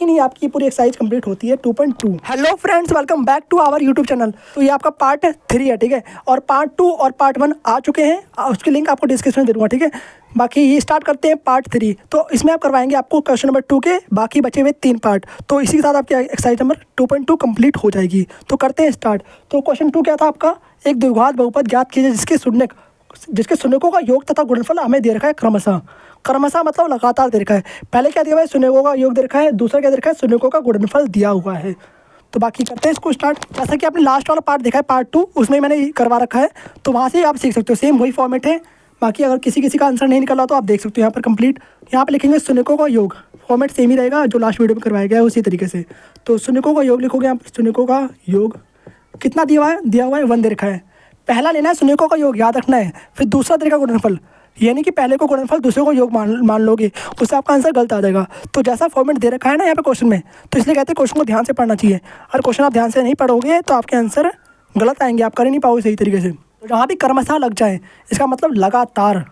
ही नहीं आपकी पूरी एक्सरसाइज कंप्लीट होती है 2.2। Hello friends, welcome back to our YouTube channel. तो ये आपका पार्ट 3 है, ठीक है, और पार्ट 2 और पार्ट 1 आ चुके हैं, उसकी लिंक आपको डिस्क्रिप्शन में दे दूँगा, ठीक है। बाकी ये स्टार्ट करते हैं पार्ट 3। तो इसमें आप करवाएंगे आपको क्वेश्चन नंबर 2 के बाकी बचे हुए 3 पार्ट। तो इसी के साथ आपकी एक्सरसाइज नंबर 2.2 कंप्लीट हो जाएगी। तो करते हैं स्टार्ट। तो क्वेश्चन 2 क्या था आपका, एक द्विघात बहुपद ज्ञात कीजिए जिसके शून्यकों का योग तथा गुणनफल हमें दे रखा है क्रमशः। क्रमशः मतलब लगातार दे रखा है। पहले क्या दिया हुआ है, शून्यकों का योग दे रखा है, दूसरा क्या दे रखा है, शून्यकों का गुणनफल दिया हुआ है। तो बाकी करते हैं इसको स्टार्ट। जैसा कि आपने लास्ट वाला पार्ट देखा है पार्ट 2, उसमें मैंने करवा रखा है, तो वहाँ से आप सीख सकते हो, सेम वही फॉर्मेट है। बाकी अगर किसी का आंसर नहीं निकला तो आप देख सकते हो यहाँ पर कंप्लीट। यहाँ पर लिखेंगे शून्यकों का योग, फॉर्मेट सेम ही रहेगा जो लास्ट वीडियो में करवाया गया है उसी तरीके से। तो शून्यकों का योग लिखोगे यहाँ पर, शून्यकों का योग कितना दिया हुआ है 1 दे रखा है। पहला लेना है शून्यकों का योग, याद रखना है। फिर दूसरा तरीका गुणनफल, यानी कि पहले को गुणनफल दूसरे को योग मान लोगे, उससे आपका आंसर गलत आ जाएगा। तो जैसा फॉर्मेट दे रखा है ना यहाँ पे क्वेश्चन में, तो इसलिए कहते हैं क्वेश्चन को ध्यान से पढ़ना चाहिए। अगर क्वेश्चन आप ध्यान से नहीं पढ़ोगे तो आपके आंसर गलत आएंगे, आप कर ही नहीं पाओगे सही तरीके से। तो जहाँ भी क्रमशः लग जाए, इसका मतलब लगातार,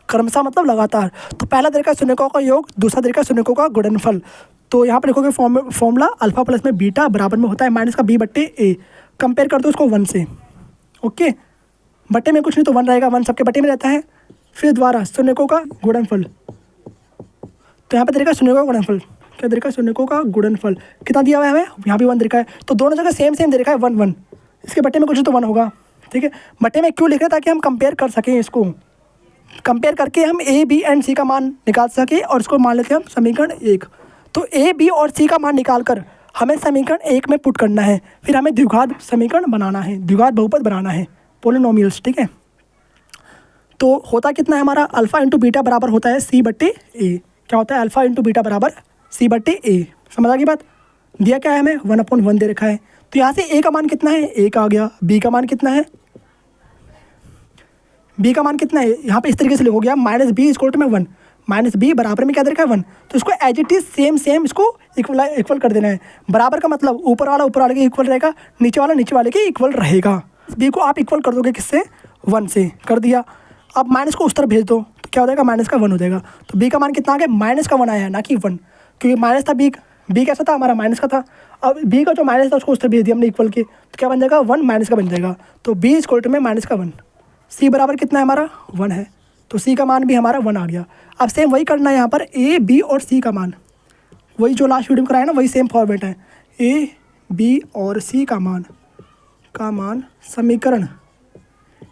क्रमशः मतलब लगातार। तो पहला तरीका शून्यकों का योग, दूसरा तरीका शून्यकों का गुणनफल। तो यहाँ पर लिखोगे फॉर्मूला अल्फा प्लस में बीटा बराबर में होता है माइनस का बी बट्टे ए। कंपेयर कर दो उसको 1 से, ओके। बट्टे में कुछ नहीं तो 1 रहेगा, 1 सबके बट्टे में रहता है। फिर द्वारा शून्यकों का गुणनफल, तो यहाँ पे तरीका शून्यकों का गुणनफल, क्या तरीका शून्यकों का गुणनफल कितना दिया हुआ है हमें, यहाँ भी 1 तरीका है। तो दोनों जगह सेम दे रखा है 1 1। इसके बट्टे में कुछ तो 1 होगा, ठीक है। बट्टे में क्यों लिख रहे हैं, ताकि हम कंपेयर कर सकें, इसको कंपेयर करके हम ए बी एंड सी का मान निकाल सकें, और इसको मान लेते हैं हम समीकरण 1। तो ए बी और सी का मान निकाल कर हमें समीकरण 1 में पुट करना है। फिर हमें द्विघात समीकरण बनाना है, द्विघात बहुपद बनाना है, पोलिनोमियल्स, ठीक है। तो होता कितना है हमारा, अल्फा इंटू बीटा बराबर होता है सी बट्टे ए। क्या होता है, अल्फा इंटू बीटा बराबर सी बट्टे ए। समझ आ गई बात। दिया क्या है हमें, 1/1 दे रखा है। तो यहाँ से ए का मान कितना है, 1 आ गया। बी का मान कितना है, बी का मान कितना है, यहाँ पे इस तरीके से लिखोगे आप, माइनस बी इक्वल टू में 1, माइनस बी बराबर में क्या दे रखा है 1। तो इसको एज इट इज सेम इसको इक्वल कर देना है। बराबर का मतलब ऊपर वाले के इक्वल रहेगा, नीचे वाले के इक्वल रहेगा। बी को आप इक्वल कर दोगे किससे, 1 से, कर दिया। अब माइनस को उस तरफ भेज दो तो क्या हो जाएगा, माइनस का 1 हो जाएगा। तो बी का मान कितना आ गया, माइनस का 1 आया, ना कि 1, क्योंकि माइनस था बी कैसा था हमारा, माइनस का था। अब बी का जो माइनस था उसको उस तरफ भेज दिया हमने इक्वल के, तो क्या बन जाएगा, 1 माइनस का बन जाएगा। तो बी इक्वल टू में माइनस का 1, सी बराबर कितना है हमारा 1 है, तो सी का मान भी हमारा 1 आ गया। अब सेम वही करना है यहाँ पर, ए बी और सी का मान, वही जो लास्ट वीडियो में कराया ना, वही सेम फॉर्मेट है। ए बी और सी का मान समीकरण,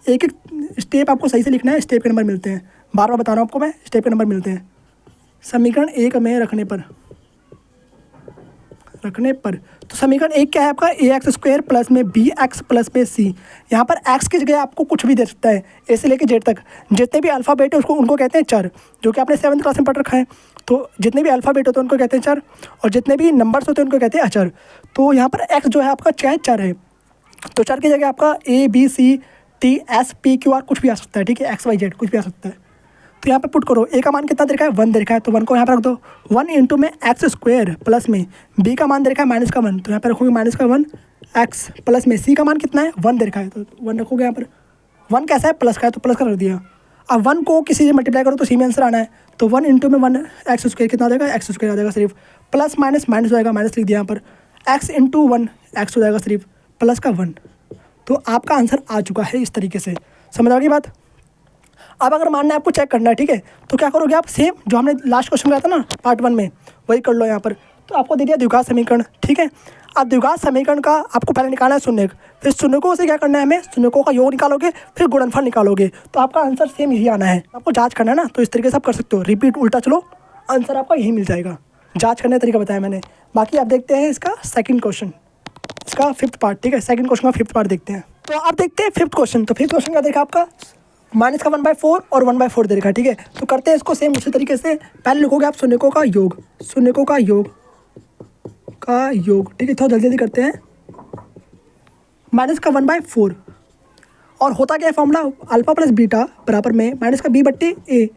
एक स्टेप आपको सही से लिखना है, स्टेप के नंबर मिलते हैं, बार बार बता रहा हूँ आपको मैं, स्टेप के नंबर मिलते हैं। समीकरण 1 में रखने पर तो समीकरण 1 क्या है आपका, ax² प्लस में bx प्लस में c। यहाँ पर x की जगह आपको कुछ भी दे सकता है, ए से लेकर जेड तक। जितने भी अल्फ़ाबेट है उनको कहते हैं चर, जो कि आपने 7th क्लास में पढ़ रखा है। तो जितने भी अल्फ़ाबेट होते हैं उनको कहते हैं चर, और जितने भी नंबर्स होते हैं उनको कहते हैं अचर। तो यहाँ पर x जो है आपका चाहे चर है, तो चर की जगह आपका a b c t s p q r कुछ भी आ सकता है, ठीक है, x y z कुछ भी आ सकता है। तो यहाँ पे पुट करो, ए का मान कितना दे रखा है, 1 दे रखा है, तो 1 को यहाँ पर रख दो। 1 इंटू में x² प्लस में बी का मान दे रखा है माइनस का 1, तो यहाँ पर रखोगे माइनस का 1 x प्लस में सी का मान कितना है, 1 दे रखा है, तो 1 रखोगे यहाँ पर। 1 कैसा है, प्लस का है, तो प्लस का रख दिया। अब 1 को किसी से मल्टीप्लाई करो तो सी में आंसर आना है। तो 1 इंटू में 1 x² कितना आ जाएगा, x² आ जाएगा सिर्फ, प्लस माइनस हो जाएगा, माइनस लिख दिया यहाँ पर, x इंटू 1 x हो जाएगा सिर्फ, प्लस का 1। तो आपका आंसर आ चुका है इस तरीके से। समझ आ गई बात। अब अगर मानना है आपको चेक करना है, ठीक है, तो क्या करोगे आप, सेम जो हमने लास्ट क्वेश्चन किया था ना पार्ट 1 में, वही कर लो यहाँ पर। तो आपको दे दिया द्विघात समीकरण, ठीक है। अब द्विघात समीकरण का आपको पहले निकालना है शून्यक, फिर शून्यकों से क्या करना है हमें, शून्यकों का योग निकालोगे, फिर गुणनफल निकालोगे, तो आपका आंसर सेम यही आना है। आपको जाँच करना है ना, तो इस तरीके से आप कर सकते हो, रिपीट उल्टा चलो, आंसर आपका यही मिल जाएगा। जाँच करने का तरीका बताया मैंने। बाकी आप देखते हैं इसका सेकेंड क्वेश्चन, इसका 5th पार्ट, ठीक है, सेकेंड क्वेश्चन का 5th पार्ट देखते हैं। तो आप देखते हैं 5th क्वेश्चन। तो 5th क्वेश्चन क्या देखा आपका, माइनस का 1/4 और 1/4 दे रखा है, ठीक है। तो करते हैं इसको सेम उसी तरीके से। पहले लिखोगे आप शून्यकों का योग, ठीक है, थोड़ा जल्दी करते हैं। माइनस का 1/4, और होता क्या है फॉर्मूला, अल्फा प्लस बीटा बराबर में माइनस का b बट्टे ए।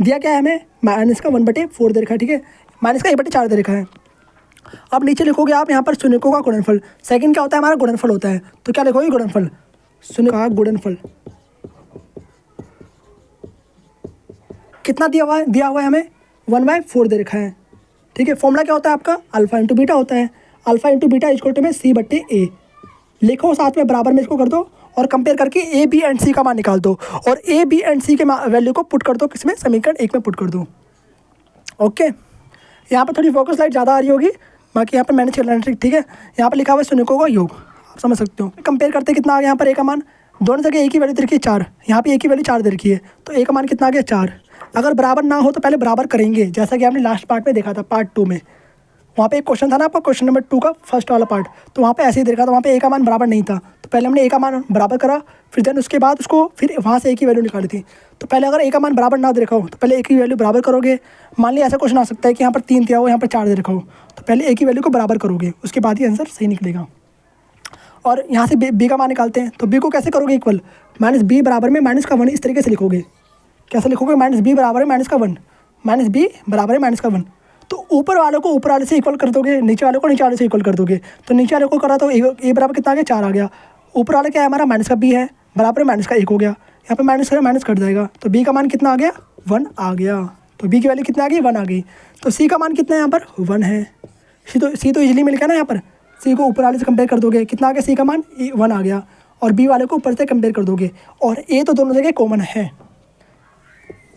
दिया क्या है हमें, माइनस का 1/4 दे रखा है, ठीक है, माइनस का a/4 दे रखा है। अब नीचे लिखोगे आप यहाँ पर शून्यकों का गुणनफल। सेकंड क्या होता है हमारा, गुणनफल होता है। तो क्या लिखोगे, गुणनफल, शून्य का गुणनफल कितना दिया हुआ है हमें, 1/4 दे रखा है, ठीक है। फॉर्मूला क्या होता है आपका, अल्फा इंटू बीटा होता है। Alpha into beta equal to में सी बट्टे ए लिखो, साथ में बराबर में इसको कर दो और कंपेयर करके ए बी एंड सी का मान निकाल दो और ए बी एंड सी के वैल्यू को पुट कर दो किसमें, समीकरण 1 में पुट कर दो। ओके, यहाँ पर थोड़ी फोकस लाइट ज़्यादा आ रही होगी, बाकी यहाँ पर मैंने चल रहा है, ठीक है। यहाँ पर लिखा हुआ है शून्यकों का योग, आप समझ सकते हो। कंपेयर करते कितना आ गया यहाँ पर ए का मान, दोनों जगह एक ही वैल्यू दे रखी है 4, यहाँ पे एक ही वैल्यू 4 दे रखी है, तो ए का मान कितना आ गया 4। अगर बराबर ना हो तो पहले बराबर करेंगे, जैसा कि हमने लास्ट पार्ट में देखा था, पार्ट 2 में। वहाँ पे एक क्वेश्चन था ना आपका, क्वेश्चन नंबर 2 का फर्स्ट वाला पार्ट, तो वहाँ पे ऐसे ही देखा था, वहाँ पे ए का मान बराबर नहीं था, तो पहले हमने ए का मान बराबर करा, फिर देन उसके बाद उसको फिर वहाँ से ए की वैल्यू निकाली थी। तो पहले अगर ए का मान बराबर ना दे रखा हो तो पहले ए की वैल्यू बराबर करोगे। मान लिया ऐसा क्वेश्चन आ सकता है कि यहाँ पर 3 दिया हो, यहाँ पर 4 दे रखा हो, तो पहले ए की वैल्यू को बराबर करोगे, उसके बाद ही आंसर सही निकलेगा। और यहाँ से बी का मान निकालते हैं, तो बी को कैसे करोगे इक्वल, माइनस बी बराबर में माइनस का 1, इस तरीके से लिखोगे। कैसे लिखोगे, माइनस बी बराबर है माइनस का 1, माइनस बी बराबर है माइनस का 1। तो ऊपर वालों को ऊपर वाले से इक्वल कर दोगे, नीचे वालों को नीचे वाले से इक्वल कर दोगे। तो नीचे वाले को करा तो ए बराबर कितना आ गया 4 आ गया, ऊपर वाला क्या है हमारा माइनस का बी है, बराबर माइनस का 1 हो गया, यहाँ पे माइनस है माइनस कट जाएगा, तो बी का मान कितना आ गया 1 आ गया। तो बी की वैल्यू कितना आ गई 1 आ गई। तो सी का मान कितना है यहाँ पर 1 है। सी तो इजीली मिल गया ना, यहाँ पर सी को ऊपर वाले से कंपेयर कर दोगे, कितना आ गया सी का मान 1 आ गया, और बी वाले को ऊपर से कंपेयर कर दोगे, और ए तो दोनों जगह कॉमन है।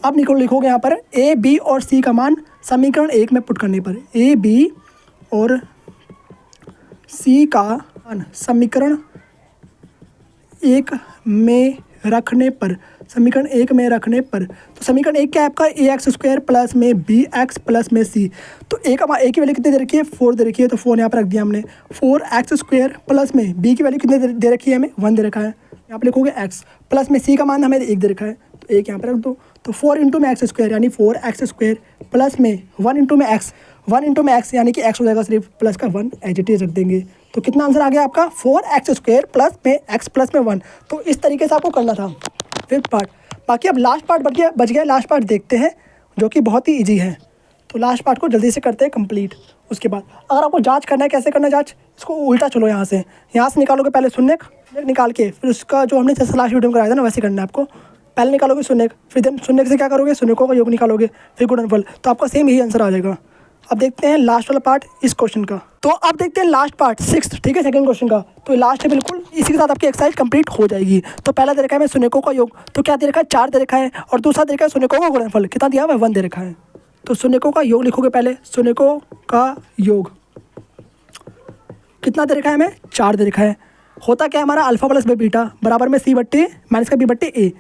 अब लिखोगे यहाँ पर ए बी और सी का मान समीकरण 1 में पुट करने पर, ए बी और सी का मान समीकरण 1 में रखने पर, समीकरण 1 में रखने पर, तो समीकरण 1 क्या है आपका, ए एक्स स्क्वायर प्लस में बी एक्स प्लस में सी। तो ए की वैल्यू कितनी दे रखी है 4 दे रखी है, तो 4 यहाँ पर रख दिया हमने। 4x स्क्वायर प्लस में बी की वैल्यू कितनी दे रखी है हमें 1 दे रखा है, यहाँ पर लिखोगे x प्लस में सी का मान हमें 1 दे रखा है, तो 1 यहाँ पर रख दो। तो 4 इंटू में एक्स स्क्वायर यानी 4x स्क्वायर प्लस में 1 इंटू में एक्स, 1 इंटू में एक्स यानी कि x हो जाएगा सिर्फ, प्लस का 1 एज इट इज रख देंगे। तो कितना आंसर आ गया आपका 4x स्क्वायर प्लस में x प्लस में 1। तो इस तरीके से आपको करना था फिफ्थ पार्ट। बाकी अब लास्ट पार्ट बच गया, लास्ट पार्ट देखते हैं जो कि बहुत ही ईजी है। तो लास्ट पार्ट को जल्दी से करते हैं कंप्लीट। उसके बाद अगर आपको जांच करना है, कैसे करना है जांच, इसको उल्टा चलो, यहाँ से निकालोगे पहले शून्य निकाल के, फिर उसका जो हमने जैसे लास्ट वीडियो में कराया था ना वैसे करना है आपको। पहले निकालोगे शून्य, फिर देन शून्य से क्या करोगे, शून्यकों का योग निकालोगे, फिर गुणनफल, तो आपका सेम यही आंसर आ जाएगा। अब देखते हैं लास्ट वाला पार्ट इस क्वेश्चन का। तो अब देखते हैं लास्ट पार्ट 6th, ठीक है, सेकंड क्वेश्चन का। तो लास्ट है बिल्कुल, इसी के साथ आपकी एक्सरसाइज कंप्लीट हो जाएगी। तो पहला दे रखा है हमें शून्यकों का योग, तो क्या दे रखा है 4 दे रखा है, और दूसरा दे रखा है शून्यकों का गुणनफल, कितना दिया हुआ है 1 दे रखा है। तो शून्यकों का योग लिखोगे पहले, शून्यकों का योग कितना दे रखा है हमें 4 दे रखा है। होता क्या है हमारा अल्फा प्लस बीटा बराबर में सी बट्टे माइनस का बी बट्टे ए।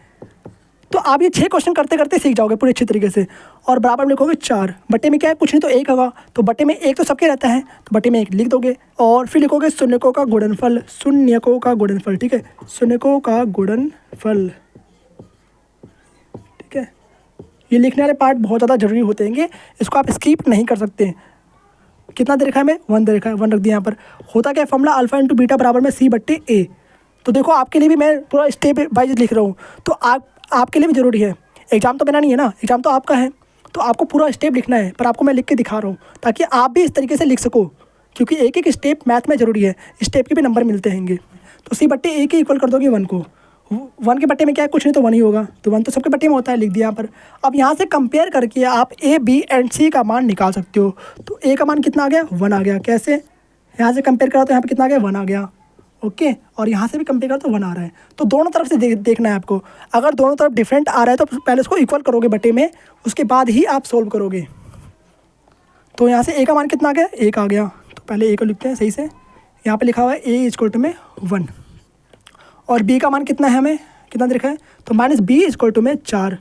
तो आप ये 6 क्वेश्चन करते करते सीख जाओगे पूरे अच्छे तरीके से। और बराबर में लिखोगे 4, बट्टे में क्या है कुछ नहीं तो 1 होगा, तो बट्टे में 1 तो सबके रहता है, तो बट्टे में 1 लिख दोगे। और फिर लिखोगे शून्यकों का गुणनफल, शून्यकों का गुणनफल, ठीक है, शून्यकों का गुणनफल, ठीक है। ये लिखने वाले पार्ट बहुत ज़्यादा जरूरी होते हैं, इसको आप स्किप नहीं कर सकते। कितना दे रखा है हमें 1 दे रखा है, 1 रख दिया यहाँ पर। होता क्या है फॉर्मूला अल्फा इंटू बीटा बराबर में सी बट्टे ए। तो देखो आपके लिए भी मैं पूरा स्टेप वाइज लिख रहा हूँ, तो आपके लिए भी ज़रूरी है। एग्जाम तो मेरा नहीं है ना, एग्जाम तो आपका है, तो आपको पूरा स्टेप लिखना है, पर आपको मैं लिख के दिखा रहा हूँ ताकि आप भी इस तरीके से लिख सको, क्योंकि एक एक स्टेप मैथ में ज़रूरी है, स्टेप के भी नंबर मिलते हैंगे। तो सी बट्टे ए के इक्वल कर दोगे 1 को, 1 के बट्टे में क्या है कुछ नहीं तो 1 ही होगा, तो 1 तो सबके बट्टे में होता है, लिख दिया यहाँ पर। अब यहाँ से कंपेयर करके आप ए बी एंड सी का मान निकाल सकते हो। तो ए का मान कितना आ गया 1 आ गया, कैसे, यहाँ से कंपेयर करा तो यहाँ पर कितना आ गया 1 आ गया, ओके। और यहाँ से भी कंपेयर करो तो 1 आ रहा है। तो दोनों तरफ से देखना है आपको। अगर दोनों तरफ डिफरेंट आ रहा है तो पहले उसको इक्वल करोगे बटे में, उसके बाद ही आप सोल्व करोगे। तो यहाँ से ए का मान कितना आ गया 1 आ गया, तो पहले ए को लिखते हैं सही से। यहाँ पे लिखा हुआ है ए इक्वल टू में 1, और बी का मान कितना है हमें कितना देखा है, तो माइनस बी इक्वल टू में 4,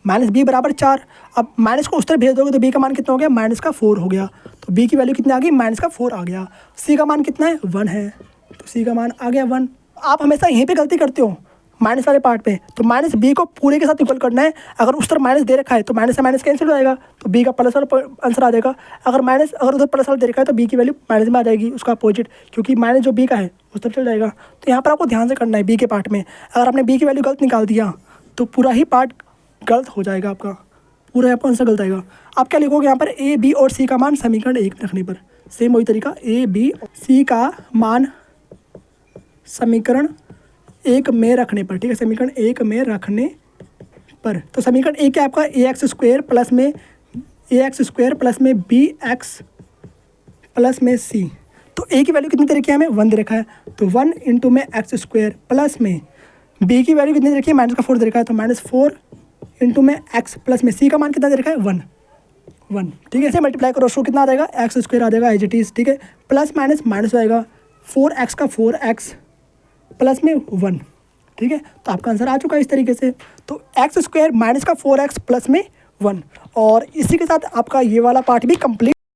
माइनस बी बराबर 4। अब माइनस को उस तरफ भेज दोगे तो बी का मान कितना हो गया माइनस का 4 हो गया, तो बी की वैल्यू कितनी आ गई माइनस का 4 आ गया। सी का मान कितना है 1 है, तो सी का मान आ गया 1। आप हमेशा यहीं पे गलती करते हो माइनस वाले पार्ट पे, तो माइनस बी को पूरे के साथ इक्वल करना है। अगर उस तरफ माइनस दे रखा है तो माइनस से माइनस कैंसिल हो जाएगा, तो बी का प्लस वाला आंसर आ जाएगा। अगर उधर प्लस वाला दे रखा है तो बी की वैल्यू माइनस में आ जाएगी, उसका अपोजिट, क्योंकि माइनस जो बी का है उस तरफ चल जाएगा। तो यहाँ पर आपको ध्यान से करना है बी के पार्ट में। अगर आपने बी की वैल्यू गलत निकाल दिया तो पूरा ही पार्ट गलत हो जाएगा, आपका पूरा आपका आंसर गलत आएगा। आप क्या लिखोगे यहाँ पर ए बी और सी का मान समीकरण 1 में रखने पर, सेम वही तरीका, ए बी सी का मान समीकरण 1 में रखने पर, ठीक है, समीकरण 1 में रखने पर। तो समीकरण 1 क्या आपका ए एक्स स्क्वायर प्लस में ए एक्स स्क्वायर प्लस में बी एक्स प्लस में सी। तो ए की वैल्यू कितनी दे रखी है हमें 1 दे रखा है, तो 1 इंटू में एक्स स्क्वायर प्लस में बी की वैल्यू कितनी दे रखी है -4 दे रखा है, तो -4 इंटू में एक्स प्लस में सी का मान कितना दे रखा है 1। ठीक है, इसे मल्टीप्लाई करो, सो कितना आ जाएगा एक्स स्क्वायर आ जाएगा एज इट इज़। ठीक है, प्लस माइनस माइनस हो जाएगा 4x का 4x प्लस में 1। ठीक है, तो आपका आंसर आ चुका है इस तरीके से। तो एक्स स्क्वायर माइनस का 4x प्लस में 1, और इसी के साथ आपका ये वाला पार्ट भी कंप्लीट